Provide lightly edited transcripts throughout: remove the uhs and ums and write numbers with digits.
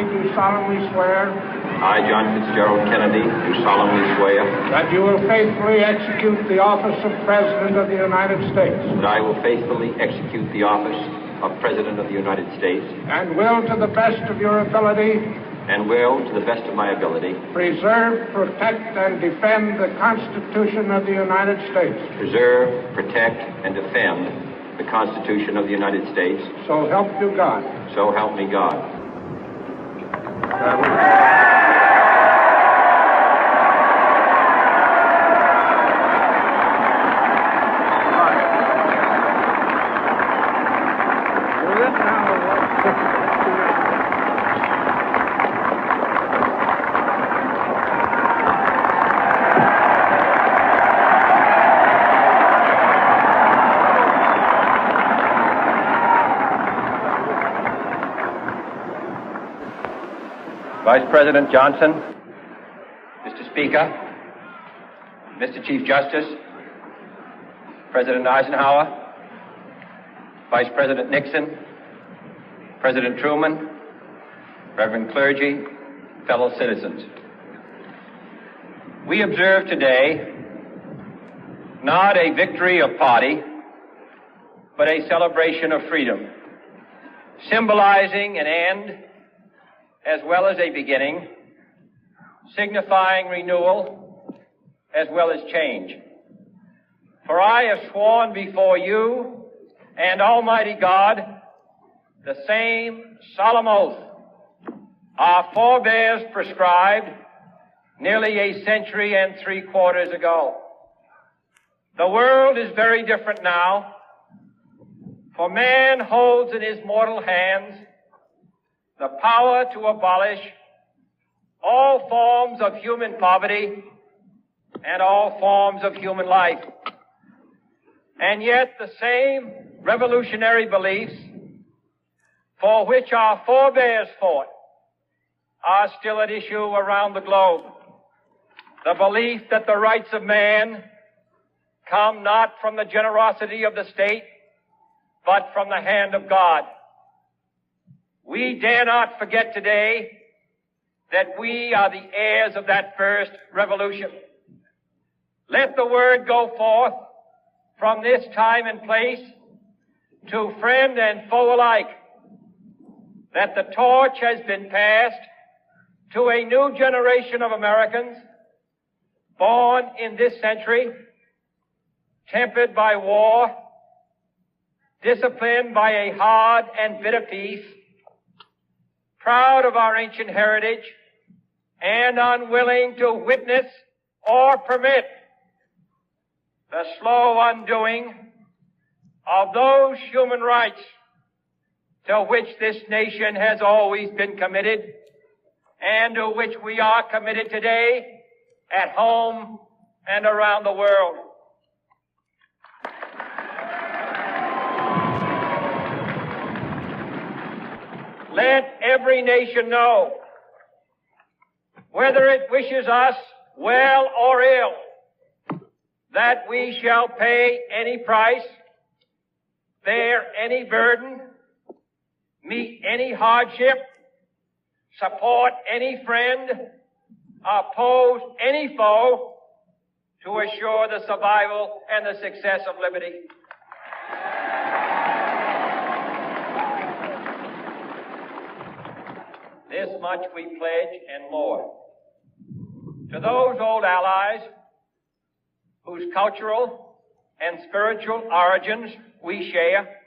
Kennedy, do solemnly swear I, John Fitzgerald Kennedy, do solemnly swear that you will faithfully execute the office of President of the United States that I will faithfully execute the office of President of the United States and will, to the best of your ability, and will, to the best of my ability, preserve, protect, and defend the Constitution of the United States. preserve, protect, and defend the Constitution of the United States. So help you God. So help me God. Vice President Johnson, Mr. Speaker, Mr. Chief Justice, President Eisenhower, Vice President Nixon, President Truman, Reverend clergy, fellow citizens. We observe today not a victory of party, but a celebration of freedom, symbolizing an end as well as a beginning, signifying renewal as well as change. For I have sworn before you and Almighty God the same solemn oath our forebears prescribed nearly a century and 3/4 ago. The world is very different now, for man holds in his mortal hands the power to abolish all forms of human poverty and all forms of human life. And yet the same revolutionary beliefs for which our forebears fought are still at issue around the globe. The belief that the rights of man come not from the generosity of the state, but from the hand of God. We dare not forget today that we are the heirs of that first revolution. Let the word go forth from this time and place to friend and foe alike that the torch has been passed to a new generation of Americans born in this century, tempered by war, disciplined by a hard and bitter peace, proud of our ancient heritage, and unwilling to witness or permit the slow undoing of those human rights to which this nation has always been committed and to which we are committed today at home and around the world. Let every nation know, whether it wishes us well or ill, that we shall pay any price, bear any burden, meet any hardship, support any friend, oppose any foe to assure the survival and the success of liberty. This much we pledge and more. To those old allies whose cultural and spiritual origins we share,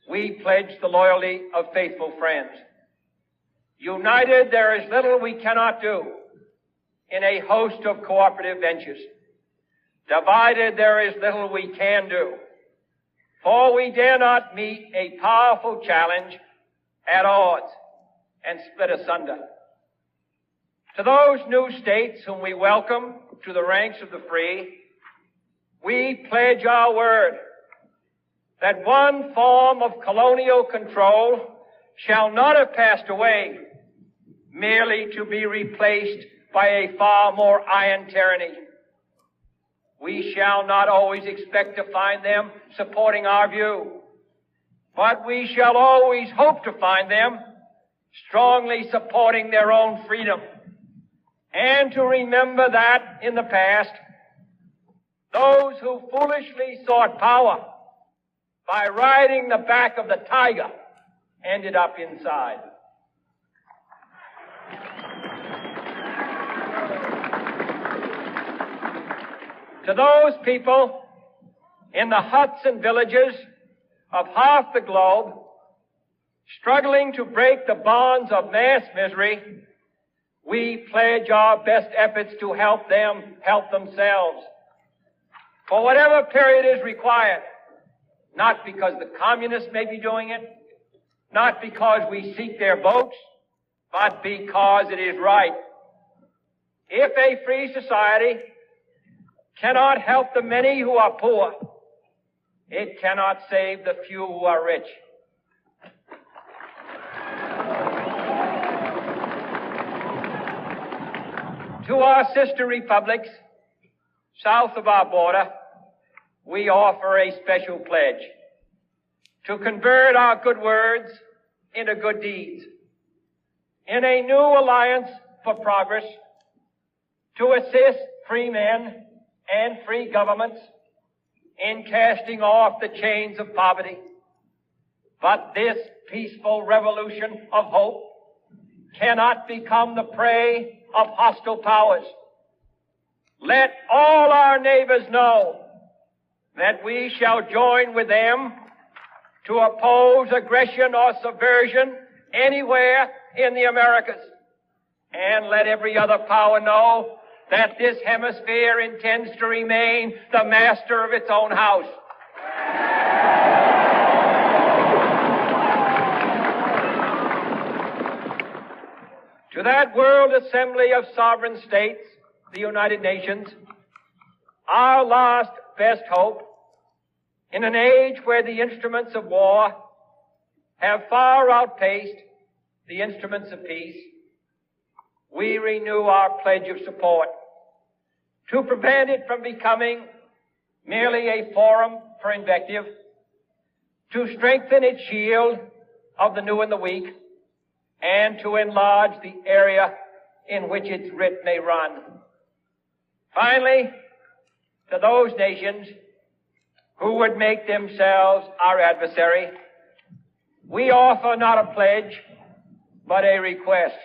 we pledge the loyalty of faithful friends. United, there is little we cannot do in a host of cooperative ventures. Divided, there is little we can do, for we dare not meet a powerful challenge at odds and split asunder. To those new states whom we welcome to the ranks of the free, we pledge our word that one form of colonial control shall not have passed away, merely to be replaced by a far more iron tyranny. We shall not always expect to find them supporting our view, but we shall always hope to find them strongly supporting their own freedom, and to remember that in the past, those who foolishly sought power by riding the back of the tiger ended up inside. To those people in the huts and villages of half the globe struggling to break the bonds of mass misery, we pledge our best efforts to help them help themselves for whatever period is required, not because the communists may be doing it, not because we seek their votes, but because it is right. If a free society cannot help the many who are poor, it cannot save the few who are rich. To our sister republics south of our border, we offer a special pledge to convert our good words into good deeds in a new alliance for progress, to assist free men and free governments in casting off the chains of poverty. But this peaceful revolution of hope cannot become the prey of hostile powers. Let all our neighbors know that we shall join with them to oppose aggression or subversion anywhere in the Americas. And let every other power know that this hemisphere intends to remain the master of its own house. To that world assembly of sovereign states, the United Nations, our last best hope, in an age where the instruments of war have far outpaced the instruments of peace, we renew our pledge of support to prevent it from becoming merely a forum for invective, to strengthen its shield of the new and the weak, and to enlarge the area in which its writ may run. Finally, to those nations who would make themselves our adversary, we offer not a pledge, but a request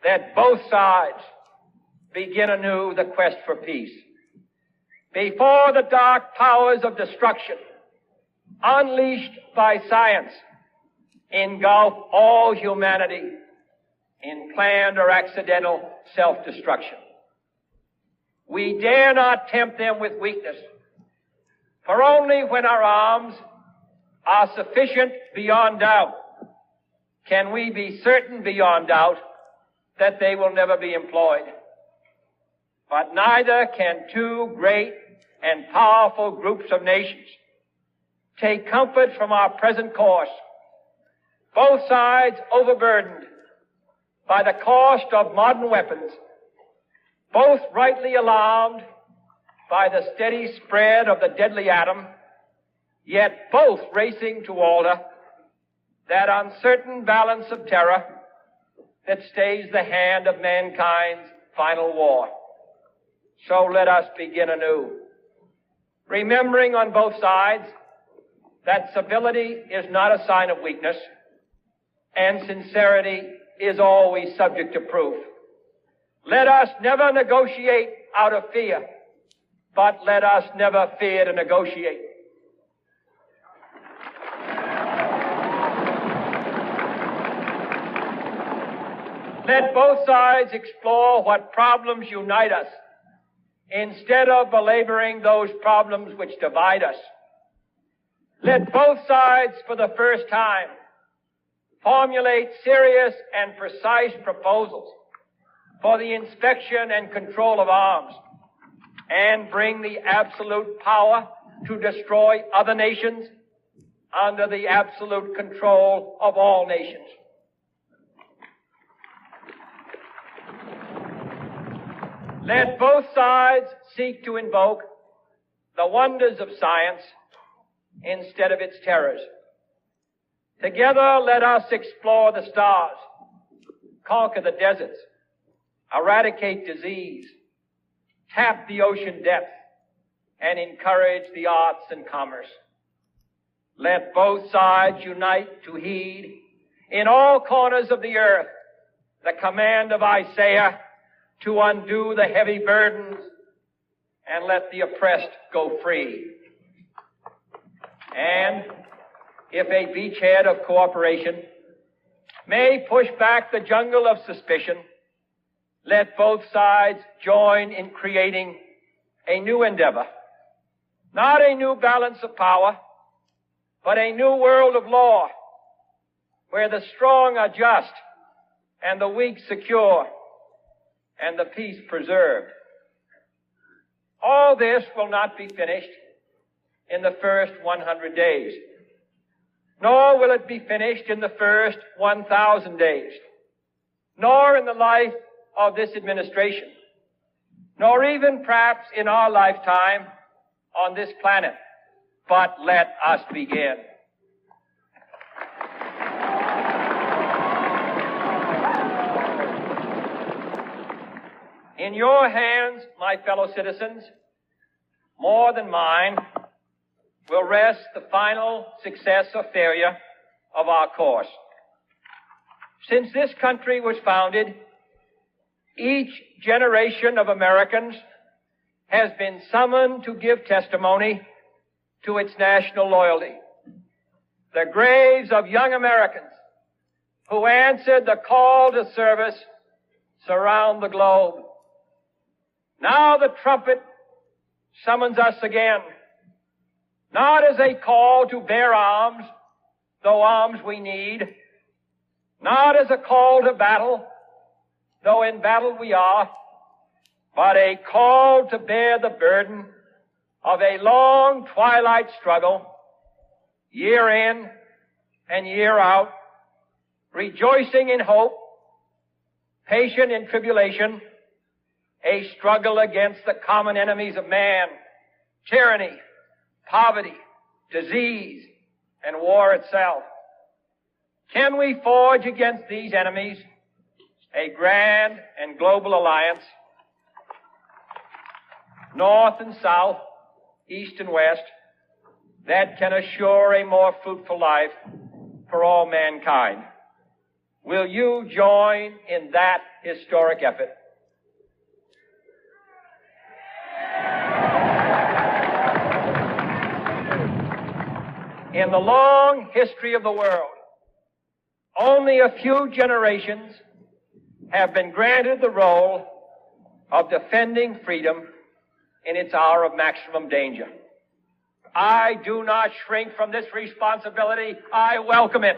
that both sides begin anew the quest for peace. Before the dark powers of destruction, unleashed by science, engulf all humanity in planned or accidental self-destruction. We dare not tempt them with weakness, for only when our arms are sufficient beyond doubt can we be certain beyond doubt that they will never be employed. But neither can two great and powerful groups of nations take comfort from our present course, both sides overburdened by the cost of modern weapons, both rightly alarmed by the steady spread of the deadly atom, yet both racing to alter that uncertain balance of terror that stays the hand of mankind's final war. So let us begin anew, remembering on both sides that civility is not a sign of weakness, and sincerity is always subject to proof. Let us never negotiate out of fear, but let us never fear to negotiate. Let both sides explore what problems unite us, instead of belaboring those problems which divide us. Let both sides, for the first time, formulate serious and precise proposals for the inspection and control of arms, and bring the absolute power to destroy other nations under the absolute control of all nations. Let both sides seek to invoke the wonders of science instead of its terrors. Together, let us explore the stars, conquer the deserts, eradicate disease, tap the ocean depth, and encourage the arts and commerce. Let both sides unite to heed in all corners of the earth the command of Isaiah to undo the heavy burdens and let the oppressed go free. And if a beachhead of cooperation may push back the jungle of suspicion, let both sides join in creating a new endeavor, not a new balance of power, but a new world of law, where the strong are just and the weak secure and the peace preserved. All this will not be finished in the first 100 days, nor will it be finished in the first 1,000 days, nor in the life of this administration, nor even perhaps in our lifetime on this planet. But let us begin. In your hands, my fellow citizens, more than mine, will rest the final success or failure of our course. Since this country was founded, each generation of Americans has been summoned to give testimony to its national loyalty. The graves of young Americans who answered the call to service surround the globe. Now the trumpet summons us again, not as a call to bear arms, though arms we need, not as a call to battle, though in battle we are, but a call to bear the burden of a long twilight struggle, year in and year out, rejoicing in hope, patient in tribulation, a struggle against the common enemies of man, tyranny, poverty, disease, and war itself. Can we forge against these enemies a grand and global alliance, north and south, east and west, that can assure a more fruitful life for all mankind? Will you join in that historic effort? In the long history of the world, only a few generations have been granted the role of defending freedom in its hour of maximum danger. I do not shrink from this responsibility. I welcome it.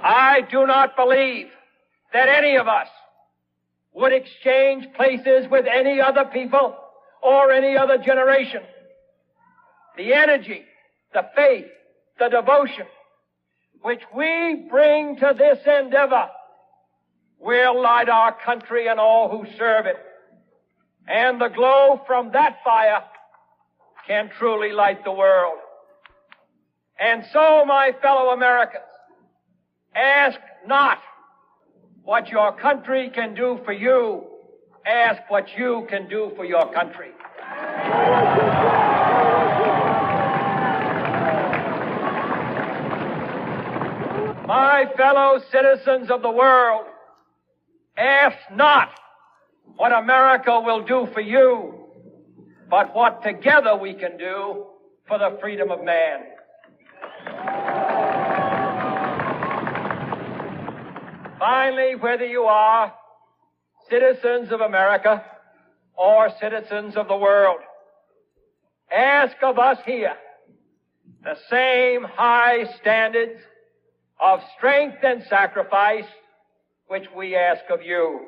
I do not believe that any of us would exchange places with any other people or any other generation. The energy, the faith, the devotion which we bring to this endeavor will light our country and all who serve it. And the glow from that fire can truly light the world. And so, my fellow Americans, ask not what your country can do for you. Ask what you can do for your country. My fellow citizens of the world, ask not what America will do for you, but what together we can do for the freedom of man. Finally, whether you are citizens of America or citizens of the world, ask of us here the same high standards of strength and sacrifice which we ask of you.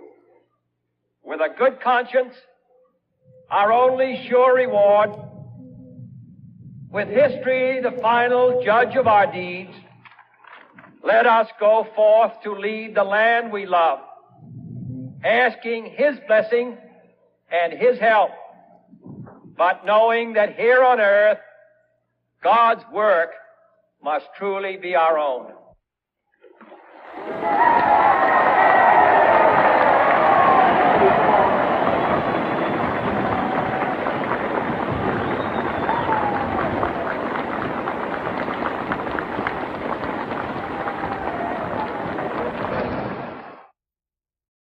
With a good conscience, our only sure reward, with history the final judge of our deeds, let us go forth to lead the land we love, asking His blessing and His help, but knowing that here on earth God's work must truly be our own.